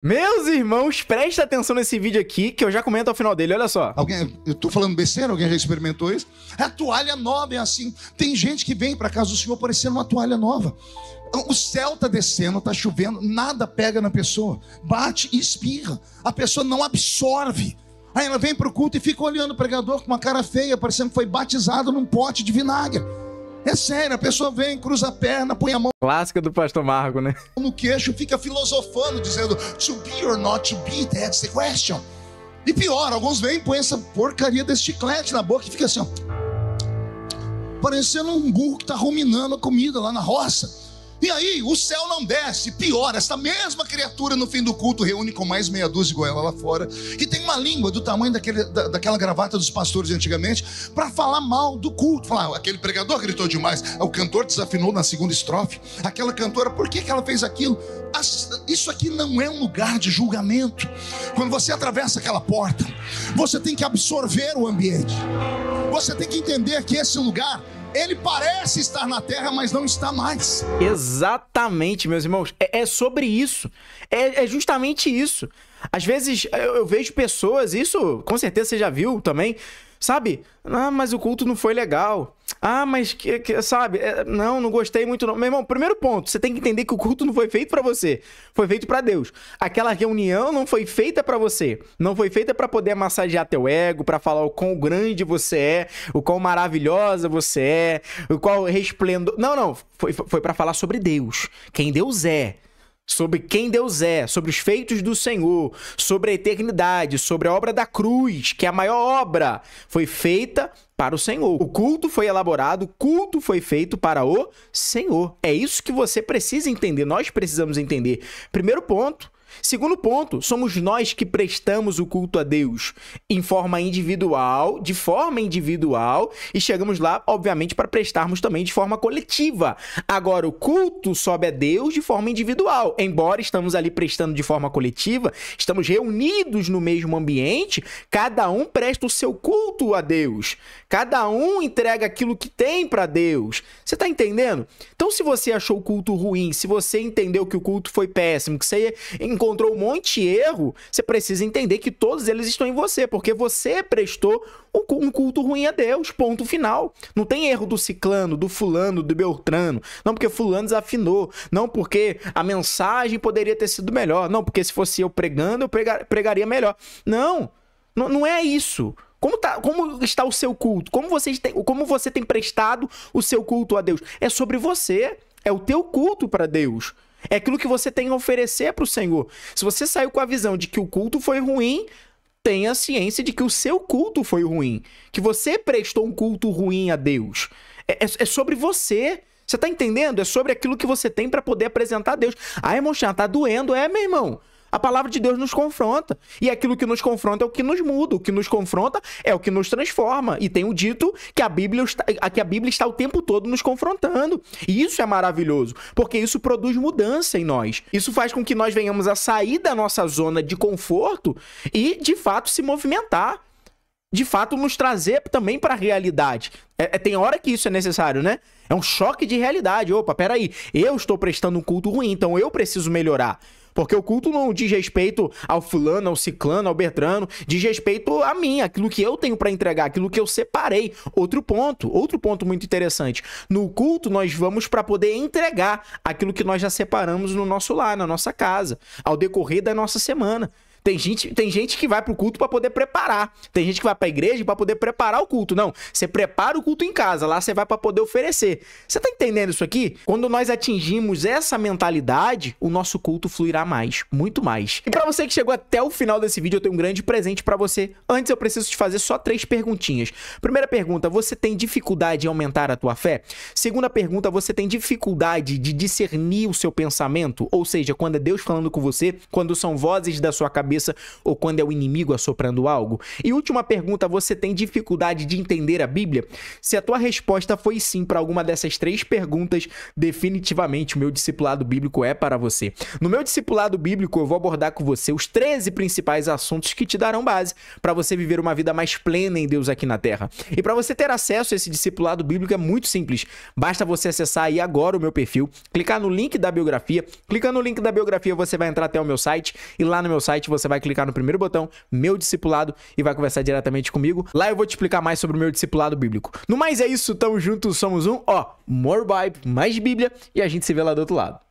Meus irmãos, presta atenção nesse vídeo aqui, que eu já comento ao final dele, olha só. Eu tô falando besteira? Alguém já experimentou isso? A toalha nova é assim. Tem gente que vem para casa do Senhor parecendo uma toalha nova. O céu tá descendo, tá chovendo, nada pega na pessoa. Bate e espirra. A pessoa não absorve. Aí ela vem pro culto e fica olhando o pregador com uma cara feia, parecendo que foi batizado num pote de vinagre. É sério, a pessoa vem, cruza a perna, põe a mão Clássica do pastor Marco, né? no queixo, fica filosofando, dizendo to be or not to be, that's the question. E pior, alguns vêm, põem essa porcaria desse chiclete na boca e fica assim, ó, parecendo um burro que tá ruminando a comida lá na roça. E aí, o céu não desce. Pior, essa mesma criatura no fim do culto reúne com mais meia dúzia igual ela lá fora, que tem uma língua do tamanho daquela gravata dos pastores de antigamente, para falar mal do culto. Falar, aquele pregador gritou demais, o cantor desafinou na segunda estrofe, aquela cantora, por que ela fez aquilo? Isso aqui não é um lugar de julgamento. Quando você atravessa aquela porta, você tem que absorver o ambiente. Você tem que entender que esse lugar, ele parece estar na terra, mas não está mais. Exatamente, meus irmãos. É sobre isso. É justamente isso. Às vezes eu vejo pessoas, isso com certeza você já viu também, sabe? Ah, mas o culto não foi legal. Ah, mas sabe? Não gostei muito não. Meu irmão, primeiro ponto, você tem que entender que o culto não foi feito pra você. Foi feito pra Deus. Aquela reunião não foi feita pra você. Não foi feita pra poder massagear teu ego, pra falar o quão grande você é, o quão maravilhosa você é, o qual resplendor... Não. Foi pra falar sobre Deus. Quem Deus é. Sobre quem Deus é, sobre os feitos do Senhor, sobre a eternidade, sobre a obra da cruz, que é a maior obra, foi feita para o Senhor. O culto foi elaborado, o culto foi feito para o Senhor. É isso que você precisa entender, nós precisamos entender. Primeiro ponto. Segundo ponto, somos nós que prestamos o culto a Deus de forma individual, e chegamos lá, obviamente, para prestarmos também de forma coletiva. Agora, o culto sobe a Deus de forma individual. Embora estamos ali prestando de forma coletiva, estamos reunidos no mesmo ambiente, cada um presta o seu culto a Deus. Cada um entrega aquilo que tem para Deus. Você está entendendo? Então, se você achou o culto ruim, se você entendeu que o culto foi péssimo, que você encontrou um monte de erro, você precisa entender que todos eles estão em você, porque você prestou um culto ruim a Deus, ponto final. Não tem erro do ciclano, do fulano, do beltrano, não porque fulano desafinou, não porque a mensagem poderia ter sido melhor, não porque se fosse eu pregando, eu pregaria melhor. Não é isso. Como está o seu culto? Como você tem prestado o seu culto a Deus? É sobre você, é o teu culto para Deus. É aquilo que você tem a oferecer para o Senhor. Se você saiu com a visão de que o culto foi ruim, tenha ciência de que o seu culto foi ruim. Que você prestou um culto ruim a Deus. É sobre você. Você está entendendo? É sobre aquilo que você tem para poder apresentar a Deus. Ah, irmão, tá doendo. Meu irmão. A palavra de Deus nos confronta. E aquilo que nos confronta é o que nos muda. O que nos confronta é o que nos transforma. E tenho dito que a Bíblia está o tempo todo nos confrontando. E isso é maravilhoso, porque isso produz mudança em nós. Isso faz com que nós venhamos a sair da nossa zona de conforto e, de fato, se movimentar. De fato, nos trazer também para a realidade. Tem hora que isso é necessário, né? É um choque de realidade. Opa, peraí, eu estou prestando um culto ruim, então eu preciso melhorar. Porque o culto não diz respeito ao fulano, ao ciclano, ao bertrano, diz respeito a mim, aquilo que eu tenho para entregar, aquilo que eu separei. Outro ponto muito interessante. No culto nós vamos para poder entregar aquilo que nós já separamos no nosso lar, na nossa casa, ao decorrer da nossa semana. Tem gente que vai pro culto para poder preparar. Tem gente que vai pra igreja para poder preparar o culto. Não, você prepara o culto em casa, lá você vai para poder oferecer. Você tá entendendo isso aqui? Quando nós atingimos essa mentalidade, o nosso culto fluirá mais, muito mais. E para você que chegou até o final desse vídeo, eu tenho um grande presente para você. Antes eu preciso te fazer só 3 perguntinhas. Primeira pergunta, você tem dificuldade em aumentar a tua fé? Segunda pergunta, você tem dificuldade de discernir o seu pensamento? Ou seja, quando é Deus falando com você, quando são vozes da sua cabeça cabeça ou quando é o inimigo assoprando algo? E última pergunta, você tem dificuldade de entender a Bíblia? Se a tua resposta foi sim para alguma dessas 3 perguntas, definitivamente o meu discipulado bíblico é para você. No meu discipulado bíblico, eu vou abordar com você os 13 principais assuntos que te darão base para você viver uma vida mais plena em Deus aqui na Terra. E para você ter acesso a esse discipulado bíblico é muito simples. Basta você acessar aí agora o meu perfil, clicar no link da biografia. Clicando no link da biografia, você vai entrar até o meu site e lá no meu site você vai clicar no primeiro botão, Meu Discipulado, e vai conversar diretamente comigo. Lá eu vou te explicar mais sobre o meu discipulado bíblico. No mais é isso, tamo junto, somos um, More Bible, mais Bíblia, e a gente se vê lá do outro lado.